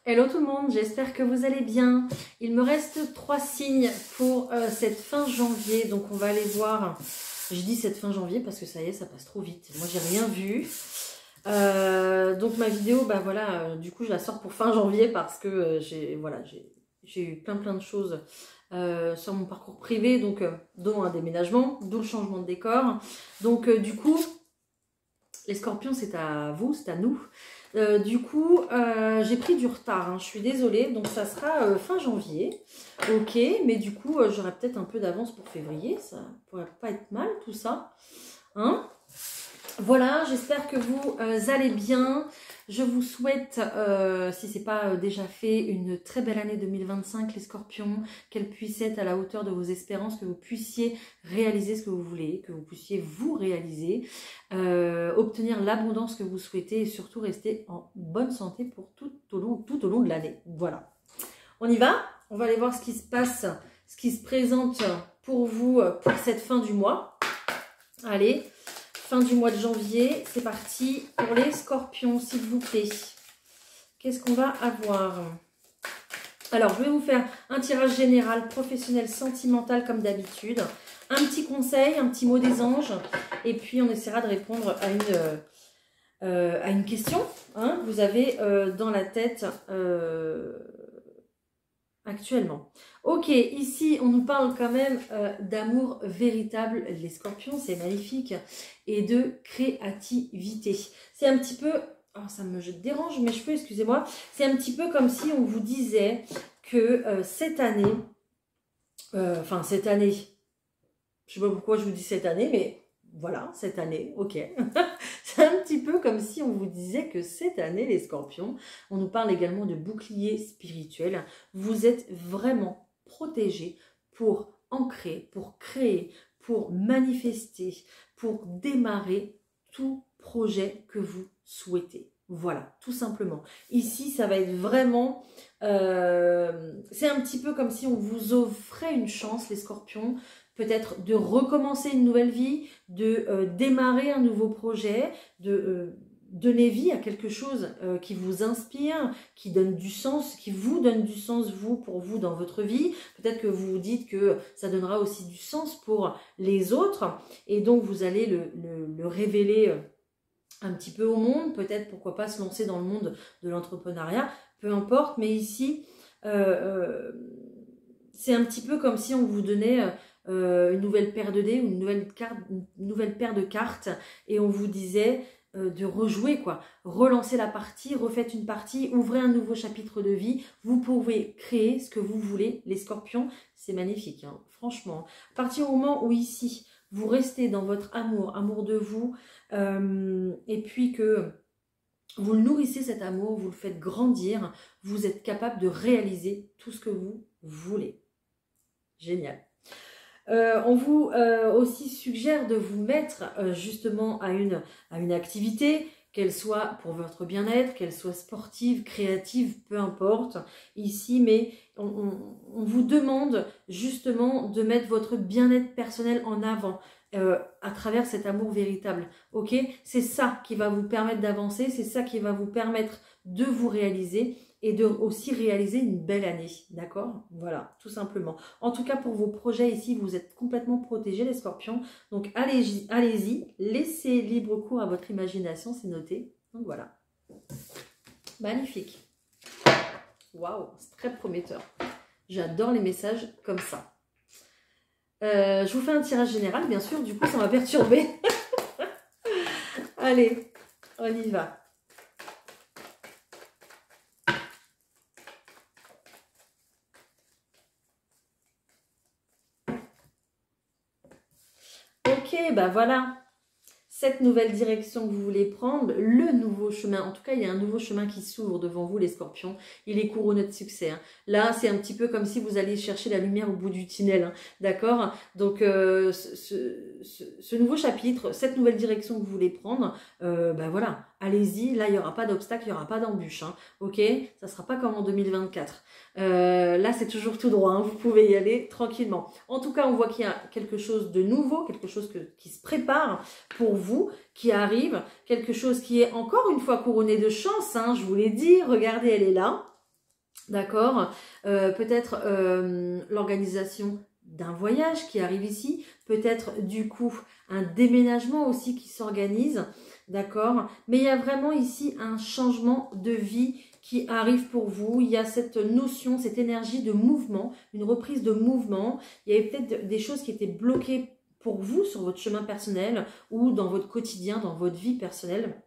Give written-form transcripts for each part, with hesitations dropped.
Hello tout le monde, j'espère que vous allez bien. Il me reste 3 signes pour cette fin janvier, donc on va aller voir. Je dis cette fin janvier parce que ça y est, ça passe trop vite. Moi j'ai rien vu. Donc ma vidéo, bah voilà, du coup je la sors pour fin janvier parce que j'ai eu plein de choses sur mon parcours privé, donc dont un déménagement, d'où le changement de décor. Donc du coup, les scorpions c'est à vous, c'est à nous. Du coup, j'ai pris du retard, hein, je suis désolée, donc ça sera fin janvier, ok, mais du coup, j'aurai peut-être un peu d'avance pour février, ça pourrait pas être mal tout ça, hein. Voilà, j'espère que vous allez bien. Je vous souhaite, si ce n'est pas déjà fait, une très belle année 2025, les scorpions, qu'elle puisse être à la hauteur de vos espérances, que vous puissiez réaliser ce que vous voulez, que vous puissiez vous réaliser, obtenir l'abondance que vous souhaitez et surtout rester en bonne santé pour tout au long de l'année. Voilà. On y va? On va aller voir ce qui se passe, ce qui se présente pour vous pour cette fin du mois. Allez. Fin du mois de janvier, c'est parti pour les scorpions, s'il vous plaît. Qu'est-ce qu'on va avoir? Alors, je vais vous faire un tirage général, professionnel, sentimental, comme d'habitude. Un petit conseil, un petit mot des anges. Et puis, on essaiera de répondre à une question hein, que vous avez dans la tête actuellement. Ok, ici on nous parle quand même d'amour véritable, les scorpions, c'est magnifique, et de créativité. C'est un petit peu, oh, ça me dérange mes cheveux, excusez-moi, c'est un petit peu comme si on vous disait que cette année, je sais pas pourquoi je vous dis cette année, mais voilà, cette année, ok. C'est un petit peu comme si on vous disait que cette année, les scorpions, on nous parle également de bouclier spirituel. Vous êtes vraiment protégés pour ancrer, pour créer, pour manifester, pour démarrer tout projet que vous souhaitez. Voilà, tout simplement. Ici, ça va être vraiment... c'est un petit peu comme si on vous offrait une chance, les scorpions, peut-être de recommencer une nouvelle vie, de démarrer un nouveau projet, de donner vie à quelque chose qui vous inspire, qui donne du sens, qui vous donne du sens, vous, pour vous, dans votre vie. Peut-être que vous vous dites que ça donnera aussi du sens pour les autres, et donc vous allez le révéler un petit peu au monde, peut-être, pourquoi pas, se lancer dans le monde de l'entrepreneuriat, peu importe, mais ici, c'est un petit peu comme si on vous donnait... une nouvelle paire de dés ou une nouvelle paire de cartes et on vous disait de rejouer quoi, relancer la partie, refaites une partie, ouvrez un nouveau chapitre de vie, vous pouvez créer ce que vous voulez, les scorpions, c'est magnifique, hein, franchement. À partir du moment où ici, vous restez dans votre amour de vous, et puis que vous le nourrissez cet amour, vous le faites grandir, vous êtes capable de réaliser tout ce que vous voulez. Génial. On vous aussi suggère de vous mettre justement à une activité, qu'elle soit pour votre bien-être, qu'elle soit sportive, créative, peu importe ici, mais on vous demande justement de mettre votre bien-être personnel en avant à travers cet amour véritable, ok? C'est ça qui va vous permettre d'avancer, c'est ça qui va vous permettre de vous réaliser et de aussi réaliser une belle année, d'accord? Voilà, tout simplement. En tout cas, pour vos projets ici, vous êtes complètement protégés, les scorpions. Donc, allez-y, laissez libre cours à votre imagination, c'est noté. Donc, voilà. Magnifique. Waouh, c'est très prometteur. J'adore les messages comme ça. Je vous fais un tirage général, bien sûr, du coup, ça m'a perturbé. Allez, on y va. Ok, bah voilà, cette nouvelle direction que vous voulez prendre, le nouveau chemin, en tout cas il y a un nouveau chemin qui s'ouvre devant vous les scorpions, il est couronné de succès. Hein. Là c'est un petit peu comme si vous alliez chercher la lumière au bout du tunnel, hein. D'accord? Donc ce nouveau chapitre, cette nouvelle direction que vous voulez prendre, bah voilà, allez-y, là il n'y aura pas d'obstacle, il n'y aura pas d'embûche, hein. Ok? Ça ne sera pas comme en 2024. Là c'est toujours tout droit, hein. Vous pouvez y aller tranquillement. En tout cas on voit qu'il y a quelque chose de nouveau, quelque chose qui se prépare pour vous, qui arrive, quelque chose qui est encore une fois couronné de chance, hein, je vous l'ai dit, regardez elle est là, D'accord, peut-être l'organisation d'un voyage qui arrive ici, peut-être du coup un déménagement aussi qui s'organise, d'accord. Mais il y a vraiment ici un changement de vie qui arrive pour vous. Il y a cette notion, cette énergie de mouvement, une reprise de mouvement. Il y avait peut-être des choses qui étaient bloquées pour vous sur votre chemin personnel ou dans votre quotidien, dans votre vie personnelle,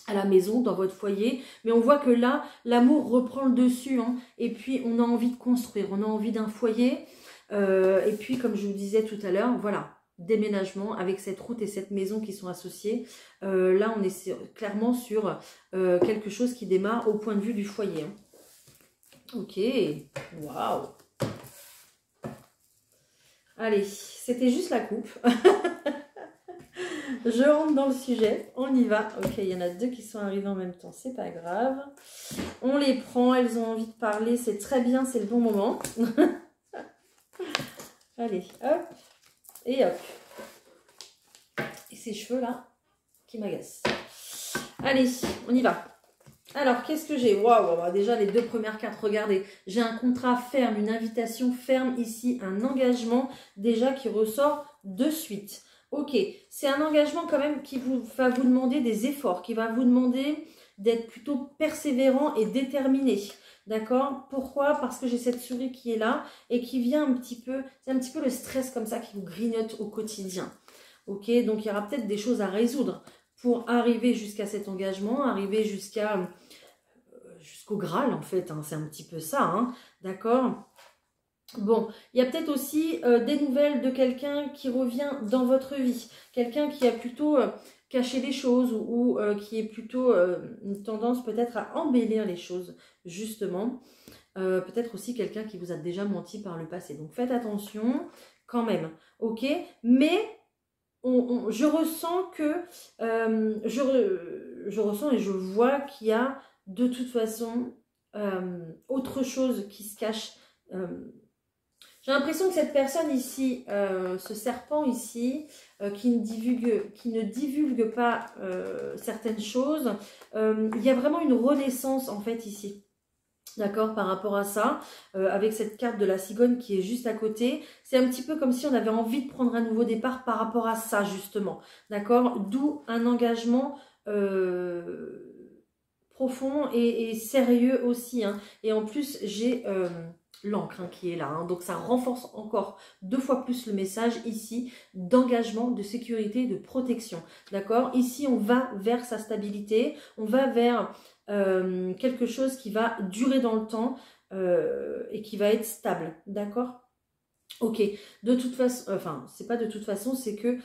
à la maison, dans votre foyer, mais on voit que là, l'amour reprend le dessus, hein, et puis on a envie de construire, on a envie d'un foyer, et puis comme je vous disais tout à l'heure, voilà, déménagement avec cette route et cette maison qui sont associées, là on est clairement sur quelque chose qui démarre au point de vue du foyer. Hein. Ok, waouh. Allez, c'était juste la coupe. Je rentre dans le sujet, on y va. Ok, il y en a deux qui sont arrivés en même temps, c'est pas grave. On les prend, elles ont envie de parler, c'est très bien, c'est le bon moment. Allez, hop, et hop. Et ces cheveux là, qui m'agacent. Allez, on y va. Alors, qu'est-ce que j'ai? Waouh, déjà les deux premières cartes, regardez. J'ai un contrat ferme, une invitation ferme ici, un engagement déjà qui ressort de suite. Ok, c'est un engagement quand même qui va vous demander des efforts, qui va vous demander d'être plutôt persévérant et déterminé. D'accord? Pourquoi? Parce que j'ai cette souris qui est là et qui vient un petit peu, c'est un petit peu le stress comme ça qui vous grignote au quotidien. Ok, donc il y aura peut-être des choses à résoudre pour arriver jusqu'à cet engagement, arriver jusqu'au Graal en fait, hein, c'est un petit peu ça, hein, d'accord? Bon, il y a peut-être aussi des nouvelles de quelqu'un qui revient dans votre vie. Quelqu'un qui a plutôt caché les choses ou qui est plutôt une tendance peut-être à embellir les choses, justement. Peut-être aussi quelqu'un qui vous a déjà menti par le passé. Donc faites attention quand même, ok? Mais je ressens que... je ressens et je vois qu'il y a de toute façon autre chose qui se cache. J'ai l'impression que cette personne ici, ce serpent ici, qui ne divulgue pas certaines choses, il y a vraiment une renaissance en fait ici. D'accord, par rapport à ça, avec cette carte de la cigogne qui est juste à côté, c'est un petit peu comme si on avait envie de prendre un nouveau départ par rapport à ça justement. D'accord, d'où un engagement profond et sérieux aussi. Hein. Et en plus, j'ai... l'encre hein, qui est là. Hein. Donc ça renforce encore 2 fois plus le message ici d'engagement, de sécurité, de protection. D'accord? Ici, on va vers sa stabilité, on va vers quelque chose qui va durer dans le temps et qui va être stable. D'accord? Ok, de toute façon, enfin, c'est pas de toute façon, c'est que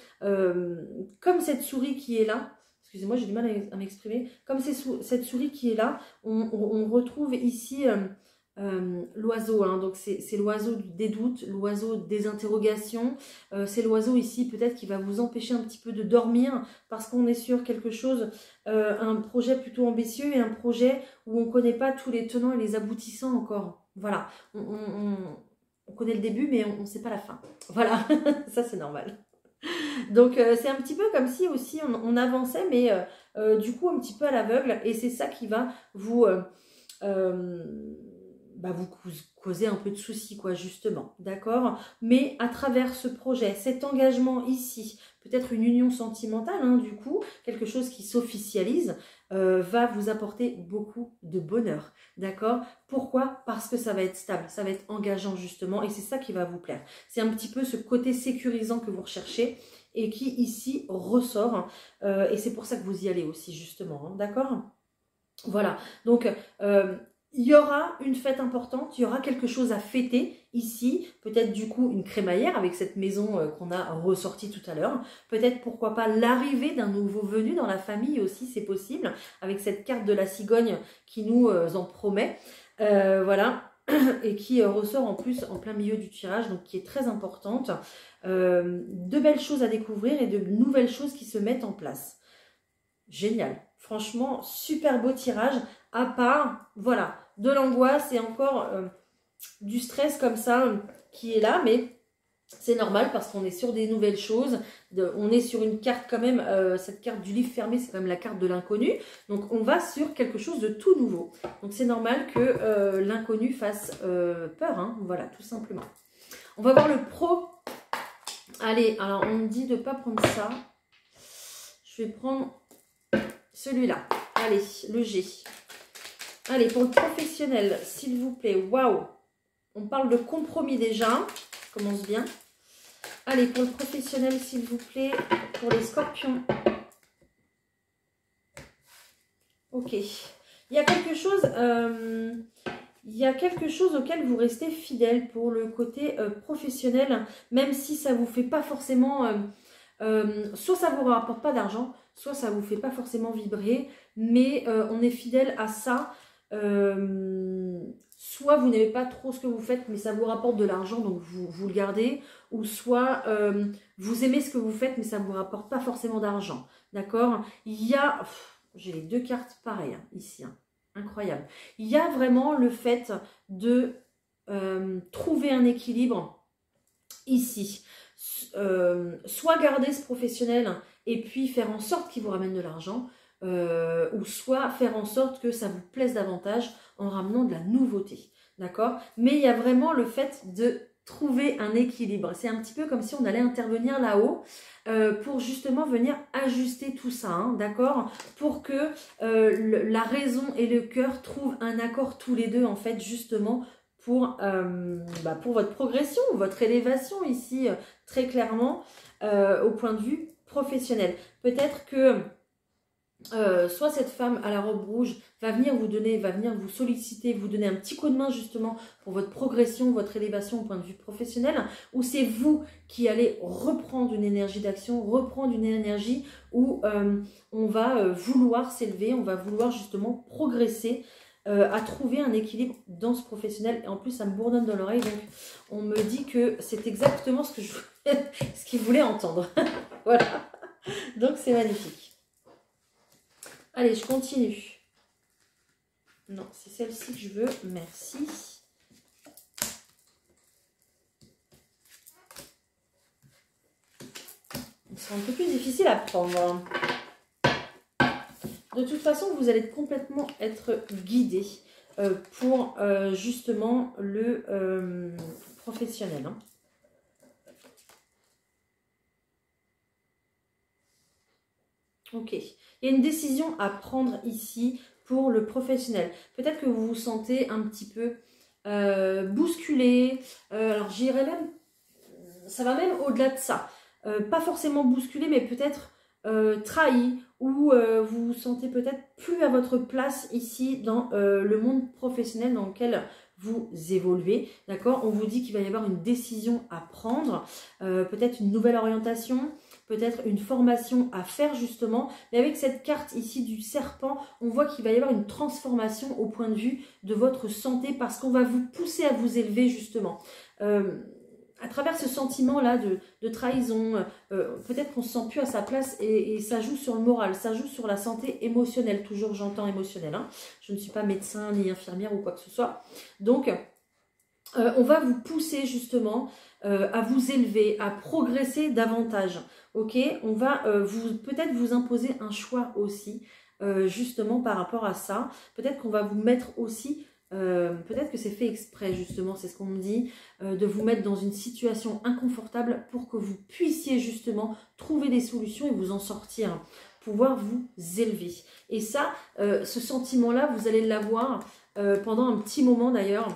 comme cette souris qui est là, excusez-moi, j'ai du mal à m'exprimer, comme cette souris qui est là, on retrouve ici... l'oiseau, hein, donc c'est l'oiseau des doutes, l'oiseau des interrogations, c'est l'oiseau ici peut-être qui va vous empêcher un petit peu de dormir parce qu'on est sur quelque chose, un projet plutôt ambitieux et un projet où on ne connaît pas tous les tenants et les aboutissants encore. Voilà, on connaît le début mais on ne sait pas la fin. Voilà, ça c'est normal. Donc c'est un petit peu comme si aussi on avançait mais du coup un petit peu à l'aveugle et c'est ça qui va vous... vous causez un peu de soucis, quoi, justement, d'accord? Mais à travers ce projet, cet engagement ici, peut-être une union sentimentale, hein, du coup, quelque chose qui s'officialise, va vous apporter beaucoup de bonheur, d'accord? Pourquoi? Parce que ça va être stable, ça va être engageant, justement, et c'est ça qui va vous plaire. C'est un petit peu ce côté sécurisant que vous recherchez et qui, ici, ressort, et c'est pour ça que vous y allez aussi, justement, hein, d'accord? Voilà, donc... il y aura une fête importante, il y aura quelque chose à fêter ici, peut-être du coup une crémaillère avec cette maison qu'on a ressortie tout à l'heure, peut-être pourquoi pas l'arrivée d'un nouveau venu dans la famille aussi, c'est possible, avec cette carte de la cigogne qui nous en promet, voilà, et qui ressort en plus en plein milieu du tirage, donc qui est très importante, de belles choses à découvrir et de nouvelles choses qui se mettent en place. Génial, franchement, super beau tirage, à part, voilà, de l'angoisse et encore du stress comme ça qui est là, mais C'est normal parce qu'on est sur des nouvelles choses, on est sur une carte quand même, cette carte du livre fermé, c'est quand même la carte de l'inconnu. Donc on va sur quelque chose de tout nouveau. Donc c'est normal que l'inconnu fasse peur, hein, voilà, tout simplement. On va voir le pro. Allez, alors on me dit de ne pas prendre ça. Je vais prendre celui-là. Allez, le G. Allez, pour le professionnel, s'il vous plaît, waouh. On parle de compromis déjà. Commence bien. Allez, pour le professionnel, s'il vous plaît, pour les scorpions. Ok. Il y a quelque chose, auquel vous restez fidèle pour le côté professionnel, même si ça vous fait pas forcément, soit ça vous rapporte pas d'argent, soit ça vous fait pas forcément vibrer, mais on est fidèle à ça. Soit vous n'aimez pas trop ce que vous faites, mais ça vous rapporte de l'argent, donc vous le gardez. Ou soit vous aimez ce que vous faites, mais ça ne vous rapporte pas forcément d'argent. D'accord? Il y a... J'ai les deux cartes pareilles, hein, ici. Hein, incroyable. Il y a vraiment le fait de trouver un équilibre ici. Soit garder ce professionnel et puis faire en sorte qu'il vous ramène de l'argent. Ou soit faire en sorte que ça vous plaise davantage en ramenant de la nouveauté, d'accord? Mais il y a vraiment le fait de trouver un équilibre. C'est un petit peu comme si on allait intervenir là-haut pour justement venir ajuster tout ça, hein, d'accord? Pour que la raison et le cœur trouvent un accord tous les deux, en fait, justement, pour votre progression, votre élévation ici, très clairement, au point de vue professionnel. Peut-être que soit cette femme à la robe rouge va venir vous solliciter, vous donner un petit coup de main justement pour votre progression, votre élévation au point de vue professionnel, ou c'est vous qui allez reprendre une énergie d'action, reprendre une énergie où on va vouloir s'élever, on va vouloir justement progresser, à trouver un équilibre dans ce professionnel. Et en plus ça me bourdonne dans l'oreille, donc on me dit que c'est exactement ce qu'il voulait entendre. Voilà, donc c'est magnifique. Allez, je continue. Non, c'est celle-ci que je veux. Merci. C'est un peu plus difficile à prendre. De toute façon, vous allez complètement être guidé pour justement le professionnel. Hein. Ok. Il y a une décision à prendre ici pour le professionnel. Peut-être que vous vous sentez un petit peu bousculé. Alors j'irais même, ça va même au-delà de ça. Pas forcément bousculé, mais peut-être trahi. Ou vous vous sentez peut-être plus à votre place ici dans le monde professionnel dans lequel vous évoluez. D'accord? On vous dit qu'il va y avoir une décision à prendre. Peut-être une nouvelle orientation. Peut-être une formation à faire justement, mais avec cette carte ici du serpent, on voit qu'il va y avoir une transformation au point de vue de votre santé parce qu'on va vous pousser à vous élever justement. À travers ce sentiment-là de trahison, peut-être qu'on ne se sent plus à sa place et ça joue sur le moral, ça joue sur la santé émotionnelle, toujours j'entends émotionnelle. Hein. Je ne suis pas médecin ni infirmière ou quoi que ce soit. Donc, on va vous pousser justement à vous élever, à progresser davantage. Ok, on va peut-être vous imposer un choix aussi, justement par rapport à ça. Peut-être qu'on va vous mettre aussi, peut-être que c'est fait exprès justement, c'est ce qu'on me dit, de vous mettre dans une situation inconfortable pour que vous puissiez justement trouver des solutions et vous en sortir, pouvoir vous élever. Et ça, ce sentiment-là, vous allez l'avoir pendant un petit moment d'ailleurs,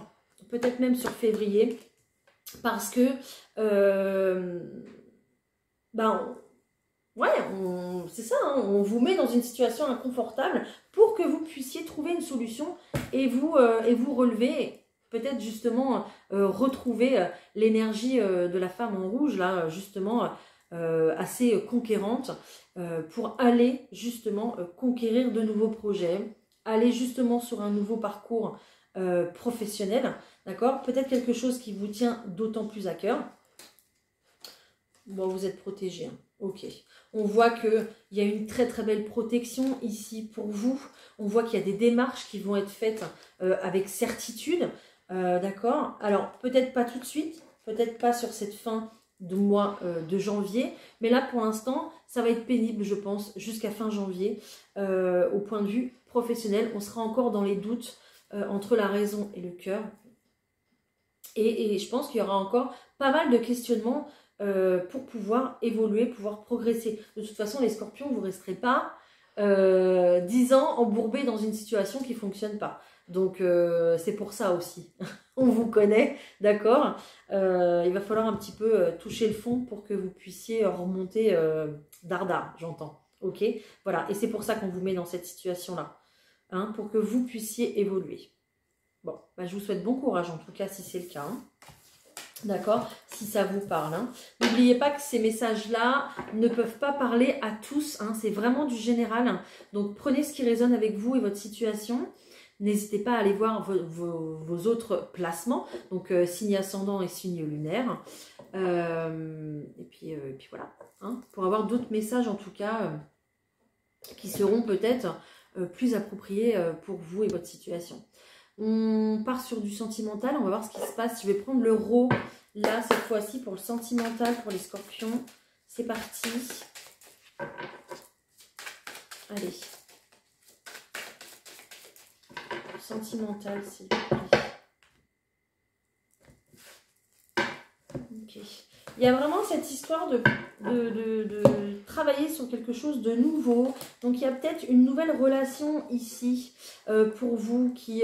peut-être même sur février, parce que c'est ça, hein, on vous met dans une situation inconfortable pour que vous puissiez trouver une solution et vous relever, peut-être justement retrouver l'énergie de la femme en rouge, là, justement, assez conquérante, pour aller justement conquérir de nouveaux projets, aller justement sur un nouveau parcours professionnel, d'accord? Peut-être quelque chose qui vous tient d'autant plus à cœur. Bon, vous êtes protégé, hein. Ok. On voit qu'il y a une très très belle protection ici pour vous. On voit qu'il y a des démarches qui vont être faites avec certitude, d'accord? Alors, peut-être pas tout de suite, peut-être pas sur cette fin du mois de janvier. Mais là, pour l'instant, ça va être pénible, je pense, jusqu'à fin janvier. Au point de vue professionnel, on sera encore dans les doutes entre la raison et le cœur. Et je pense qu'il y aura encore pas mal de questionnements pour pouvoir évoluer, pouvoir progresser. De toute façon, les scorpions, vous ne resterez pas 10 ans embourbés dans une situation qui ne fonctionne pas. Donc, c'est pour ça aussi. On vous connaît, d'accord. Il va falloir un petit peu toucher le fond pour que vous puissiez remonter dardard, j'entends. Ok, voilà. Et c'est pour ça qu'on vous met dans cette situation-là, hein, pour que vous puissiez évoluer. Bon, bah, je vous souhaite bon courage en tout cas si c'est le cas. Hein. D'accord, si ça vous parle. Hein. N'oubliez pas que ces messages-là ne peuvent pas parler à tous. Hein. C'est vraiment du général. Donc, prenez ce qui résonne avec vous et votre situation. N'hésitez pas à aller voir vos autres placements. Donc, signe ascendant et signe lunaire. Et puis voilà. Hein. Pour avoir d'autres messages, en tout cas, qui seront peut-être plus appropriés pour vous et votre situation. On part sur du sentimental, on va voir ce qui se passe. Je vais prendre le RAW, là, cette fois-ci, pour le sentimental, pour les scorpions. C'est parti. Allez. Sentimental, s'il vous plaît. Ok. Il y a vraiment cette histoire de travailler sur quelque chose de nouveau. Donc, il y a peut-être une nouvelle relation ici pour vous qui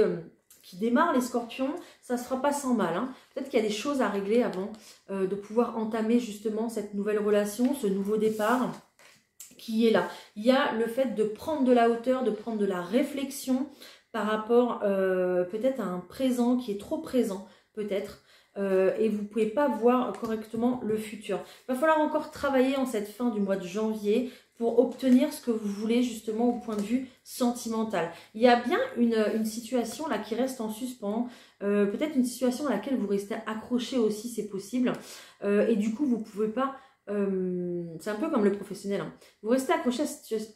démarre les scorpions, ça ne se fera pas sans mal. Hein. Peut-être qu'il y a des choses à régler avant de pouvoir entamer justement cette nouvelle relation, ce nouveau départ qui est là. Il y a le fait de prendre de la hauteur, de prendre de la réflexion par rapport peut-être à un présent qui est trop présent, peut-être. Et vous ne pouvez pas voir correctement le futur. Il va falloir encore travailler en cette fin du mois de janvier pour obtenir ce que vous voulez justement au point de vue sentimental. Il y a bien une situation là qui reste en suspens, peut-être une situation à laquelle vous restez accroché aussi, c'est possible, et du coup vous ne pouvez pas, c'est un peu comme le professionnel, hein. Vous restez accroché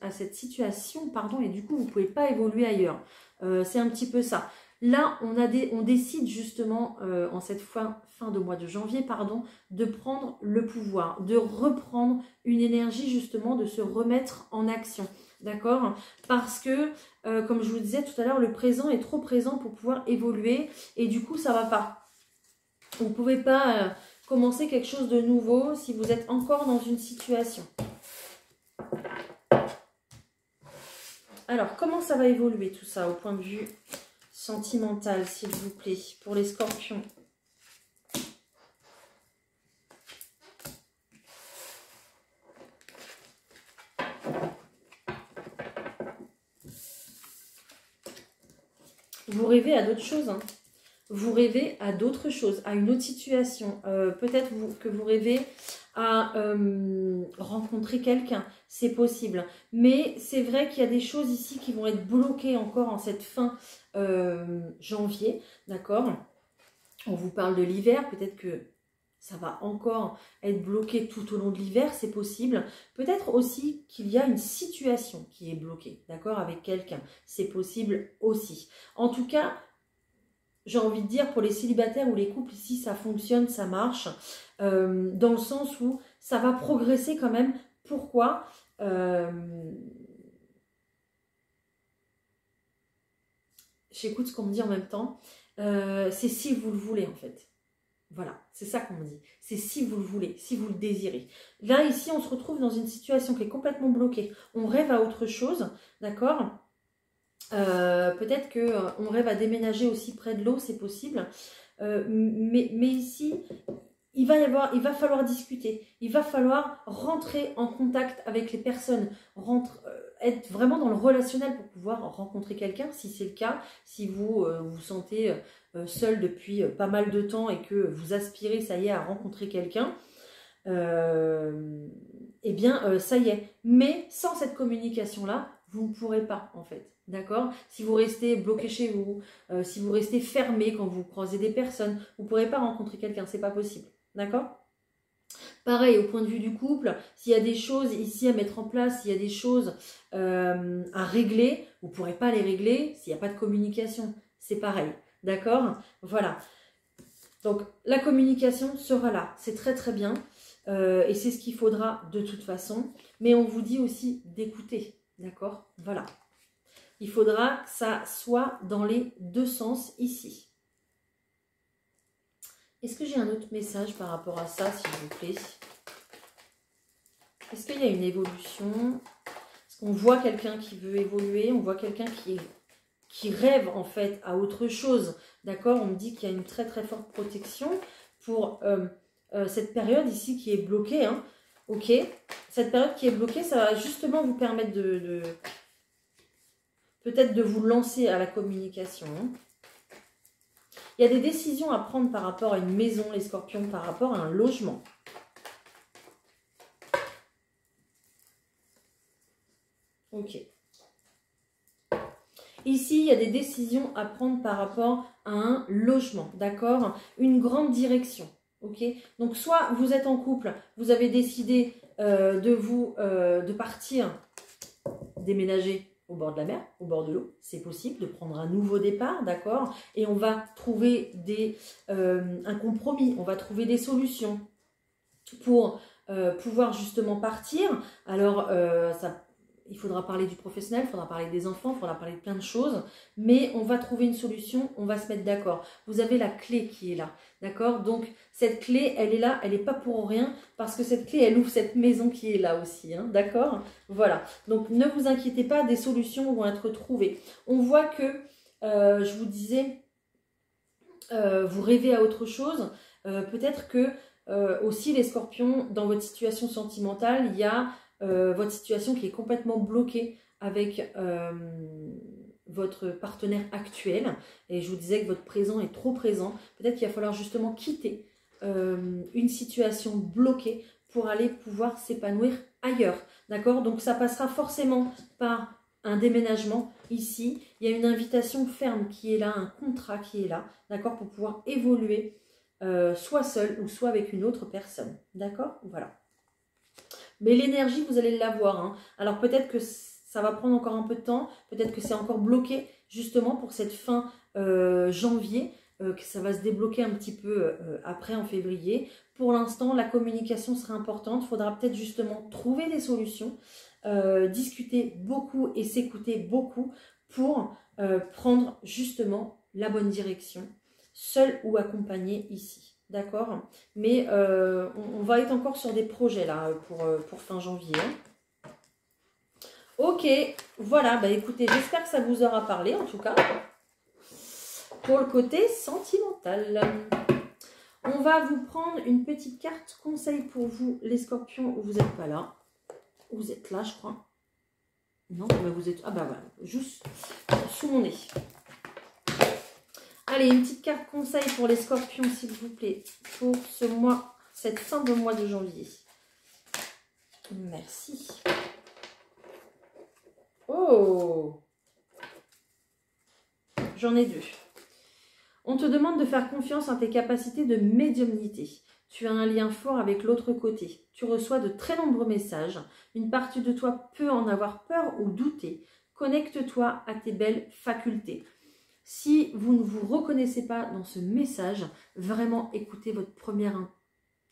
à cette situation, pardon, et du coup vous ne pouvez pas évoluer ailleurs. C'est un petit peu ça. Là, on décide justement, en cette fin de mois de janvier, pardon, de prendre le pouvoir, de reprendre une énergie justement, de se remettre en action. D'accord? Parce que, comme je vous le disais tout à l'heure, le présent est trop présent pour pouvoir évoluer et du coup, ça ne va pas. Vous ne pouvez pas commencer quelque chose de nouveau si vous êtes encore dans une situation. Alors, comment ça va évoluer tout ça au point de vue sentimental, s'il vous plaît, pour les scorpions? Vous rêvez à d'autres choses, hein. Vous rêvez à d'autres choses, à une autre situation. Peut-être que vous rêvez à rencontrer quelqu'un, c'est possible. Mais c'est vrai qu'il y a des choses ici qui vont être bloquées encore en cette fin janvier, d'accord? On vous parle de l'hiver, peut-être que ça va encore être bloqué tout au long de l'hiver, c'est possible. Peut-être aussi qu'il y a une situation qui est bloquée, d'accord, avec quelqu'un. C'est possible aussi. En tout cas, j'ai envie de dire pour les célibataires ou les couples ici, ça fonctionne, ça marche, dans le sens où ça va progresser quand même. Pourquoi? J'écoute ce qu'on me dit en même temps. C'est si vous le voulez en fait. Voilà, c'est ça qu'on me dit. C'est si vous le voulez, si vous le désirez. Là, ici, on se retrouve dans une situation qui est complètement bloquée. On rêve à autre chose, d'accord? Peut-être qu'on rêve à déménager aussi près de l'eau, c'est possible. Mais ici, il va falloir discuter. Il va falloir rentrer en contact avec les personnes. Être vraiment dans le relationnel pour pouvoir rencontrer quelqu'un, si c'est le cas. Si vous vous sentez seul depuis pas mal de temps et que vous aspirez, ça y est, à rencontrer quelqu'un, eh bien, ça y est. Mais sans cette communication-là, vous ne pourrez pas, en fait. D'accord? Si vous restez bloqué chez vous, si vous restez fermé quand vous croisez des personnes, vous ne pourrez pas rencontrer quelqu'un, c'est pas possible. D'accord? Pareil, au point de vue du couple, s'il y a des choses ici à mettre en place, s'il y a des choses à régler, vous ne pourrez pas les régler s'il n'y a pas de communication. C'est pareil. D'accord? Voilà. Donc, la communication sera là. C'est très très bien. et c'est ce qu'il faudra de toute façon. Mais on vous dit aussi d'écouter, d'accord? Voilà. Il faudra que ça soit dans les deux sens ici. Est-ce que j'ai un autre message par rapport à ça, s'il vous plaît? Est-ce qu'il y a une évolution? Est-ce qu'on voit quelqu'un qui veut évoluer? On voit quelqu'un qui rêve en fait à autre chose. D'accord? On me dit qu'il y a une très très forte protection pour cette période ici qui est bloquée. Hein. Ok? Cette période qui est bloquée, ça va justement vous permettre peut-être de vous lancer à la communication. Hein. Il y a des décisions à prendre par rapport à une maison, les scorpions, par rapport à un logement. Ok. Ici, il y a des décisions à prendre par rapport à un logement, d'accord? Une grande direction, ok? Donc, soit vous êtes en couple, vous avez décidé de partir, déménager au bord de la mer, au bord de l'eau, c'est possible de prendre un nouveau départ, d'accord? Et on va trouver un compromis, on va trouver des solutions pour pouvoir justement partir. Alors, il faudra parler du professionnel, il faudra parler des enfants, il faudra parler de plein de choses, mais on va trouver une solution, on va se mettre d'accord. Vous avez la clé qui est là, d'accord? Donc, cette clé, elle est là, elle n'est pas pour rien, parce que cette clé, elle ouvre cette maison qui est là aussi, hein, d'accord? Voilà, donc ne vous inquiétez pas, des solutions vont être trouvées. On voit que, je vous disais, vous rêvez à autre chose, peut-être que aussi les scorpions, dans votre situation sentimentale, il y a votre situation qui est complètement bloquée avec votre partenaire actuel. Et je vous disais que votre présent est trop présent. Peut-être qu'il va falloir justement quitter une situation bloquée pour aller pouvoir s'épanouir ailleurs. D'accord? Donc ça passera forcément par un déménagement ici. Il y a une invitation ferme qui est là, un contrat qui est là. D'accord? Pour pouvoir évoluer soit seul ou soit avec une autre personne. D'accord? Voilà. Mais l'énergie, vous allez l'avoir. Hein. Alors peut-être que ça va prendre encore un peu de temps. Peut-être que c'est encore bloqué justement pour cette fin janvier. Que ça va se débloquer un petit peu après en février. Pour l'instant, la communication sera importante. Il faudra peut-être justement trouver des solutions. Discuter beaucoup et s'écouter beaucoup pour prendre justement la bonne direction. Seul ou accompagné ici. D'accord? Mais on va être encore sur des projets là pour fin janvier. Ok, voilà. Bah écoutez, j'espère que ça vous aura parlé en tout cas. Pour le côté sentimental. On va vous prendre une petite carte conseil pour vous les scorpions où vous n'êtes pas là. Vous êtes là je crois. Non, mais vous êtes... Ah bah voilà, juste sous mon nez. Allez, une petite carte conseil pour les scorpions, s'il vous plaît, pour ce mois, cette fin de mois de janvier. Merci. Oh! J'en ai deux. On te demande de faire confiance en tes capacités de médiumnité. Tu as un lien fort avec l'autre côté. Tu reçois de très nombreux messages. Une partie de toi peut en avoir peur ou douter. Connecte-toi à tes belles facultés. Si vous ne vous reconnaissez pas dans ce message, vraiment écoutez votre première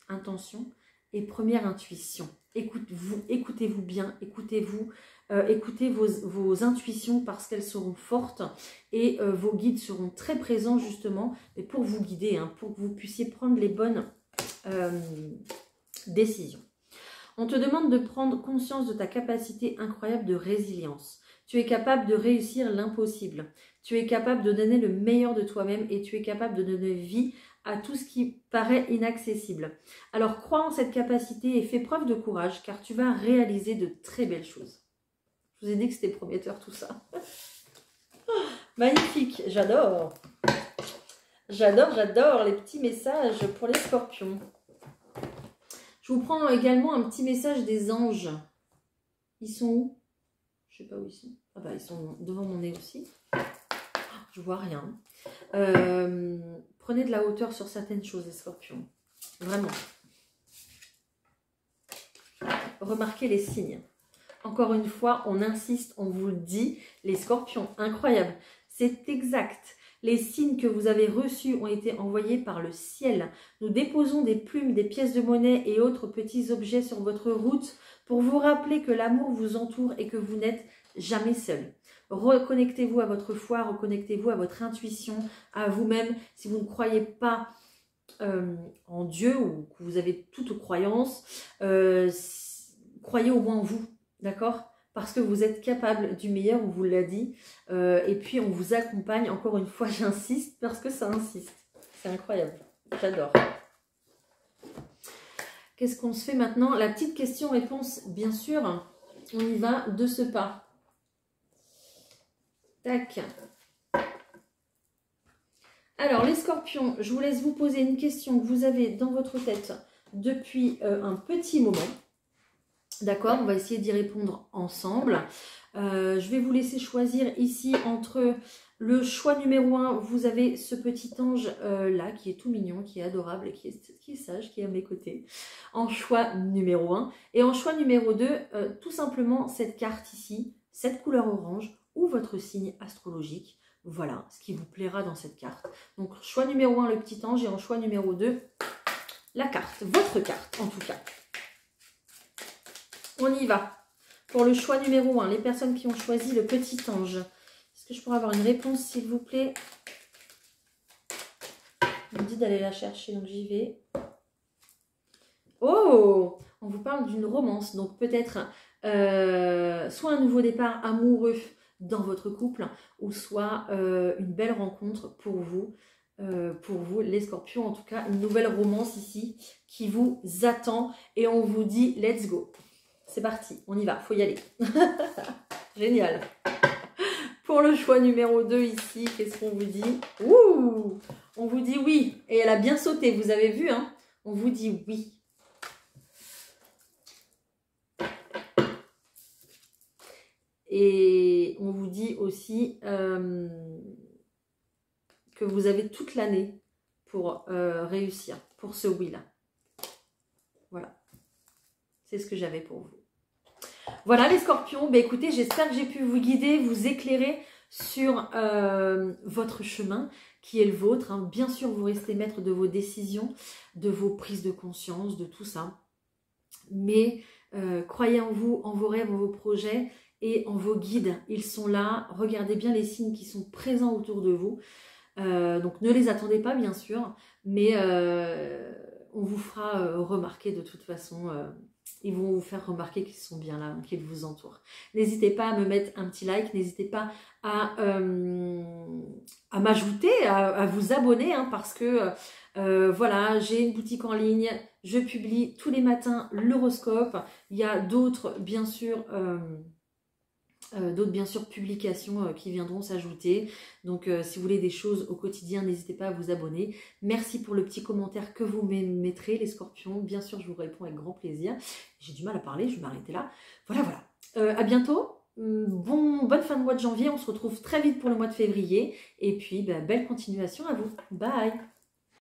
intention et première intuition. Écoutez-vous bien, écoutez-vous, écoutez vos intuitions parce qu'elles seront fortes et vos guides seront très présents justement et pour vous guider, hein, pour que vous puissiez prendre les bonnes décisions. On te demande de prendre conscience de ta capacité incroyable de résilience. Tu es capable de réussir l'impossible. Tu es capable de donner le meilleur de toi-même et tu es capable de donner vie à tout ce qui paraît inaccessible. Alors crois en cette capacité et fais preuve de courage car tu vas réaliser de très belles choses. Je vous ai dit que c'était prometteur tout ça. Magnifique, j'adore. J'adore les petits messages pour les scorpions. Je vous prends également un petit message des anges. Ils sont où? Je ne sais pas où ils sont. Ah bah ils sont devant mon nez aussi. Je vois rien. Prenez de la hauteur sur certaines choses, les scorpions. Vraiment. Remarquez les signes. Encore une fois, on insiste, on vous le dit. Les scorpions, incroyable. C'est exact. Les signes que vous avez reçus ont été envoyés par le ciel. Nous déposons des plumes, des pièces de monnaie et autres petits objets sur votre route pour vous rappeler que l'amour vous entoure et que vous n'êtes jamais seul. Reconnectez-vous à votre foi, reconnectez-vous à votre intuition, à vous-même. Si vous ne croyez pas en Dieu ou que vous avez toute croyance, croyez au moins en vous, d'accord ? Parce que vous êtes capable du meilleur, on vous l'a dit. Et puis, on vous accompagne. Encore une fois, j'insiste parce que ça insiste. C'est incroyable. J'adore. Qu'est-ce qu'on se fait maintenant? La petite question-réponse, bien sûr. On y va de ce pas. Tac. Alors, les scorpions, je vous laisse vous poser une question que vous avez dans votre tête depuis un petit moment. D'accord, on va essayer d'y répondre ensemble. Je vais vous laisser choisir ici entre le choix numéro 1. Vous avez ce petit ange là qui est tout mignon, qui est adorable et qui est sage, qui est à mes côtés. En choix numéro 1. Et en choix numéro 2, tout simplement cette carte ici, cette couleur orange ou votre signe astrologique. Voilà ce qui vous plaira dans cette carte. Donc choix numéro 1, le petit ange, et en choix numéro 2, la carte, votre carte en tout cas. On y va. Pour le choix numéro 1, les personnes qui ont choisi le petit ange. Est-ce que je pourrais avoir une réponse, s'il vous plaît? On me dit d'aller la chercher, donc j'y vais. Oh! On vous parle d'une romance. Donc peut-être soit un nouveau départ amoureux dans votre couple, ou soit une belle rencontre pour vous, les scorpions. En tout cas, une nouvelle romance ici qui vous attend. Et on vous dit, let's go. C'est parti, on y va, faut y aller. Génial. Pour le choix numéro 2 ici, qu'est-ce qu'on vous dit? Ouh, on vous dit oui. Et elle a bien sauté, vous avez vu, hein? On vous dit oui. Et on vous dit aussi que vous avez toute l'année pour réussir, pour ce oui-là. Voilà. C'est ce que j'avais pour vous. Voilà les scorpions, bah, écoutez, j'espère que j'ai pu vous guider, vous éclairer sur votre chemin qui est le vôtre. Hein. Bien sûr, vous restez maître de vos décisions, de vos prises de conscience, de tout ça. Mais croyez en vous, en vos rêves, en vos projets et en vos guides. Ils sont là. Regardez bien les signes qui sont présents autour de vous. Donc ne les attendez pas, bien sûr, mais on vous fera remarquer de toute façon. Ils vont vous faire remarquer qu'ils sont bien là, qu'ils vous entourent. N'hésitez pas à me mettre un petit like, n'hésitez pas à m'ajouter, à vous abonner, hein, parce que voilà, j'ai une boutique en ligne, je publie tous les matins l'horoscope. Il y a d'autres, bien sûr, publications qui viendront s'ajouter. Donc si vous voulez des choses au quotidien, n'hésitez pas à vous abonner. Merci pour le petit commentaire que vous mettrez, les scorpions. Bien sûr, je vous réponds avec grand plaisir. J'ai du mal à parler, je vais m'arrêter là. Voilà. À bientôt. Bonne fin de mois de janvier. On se retrouve très vite pour le mois de février. Et puis, belle continuation à vous. Bye.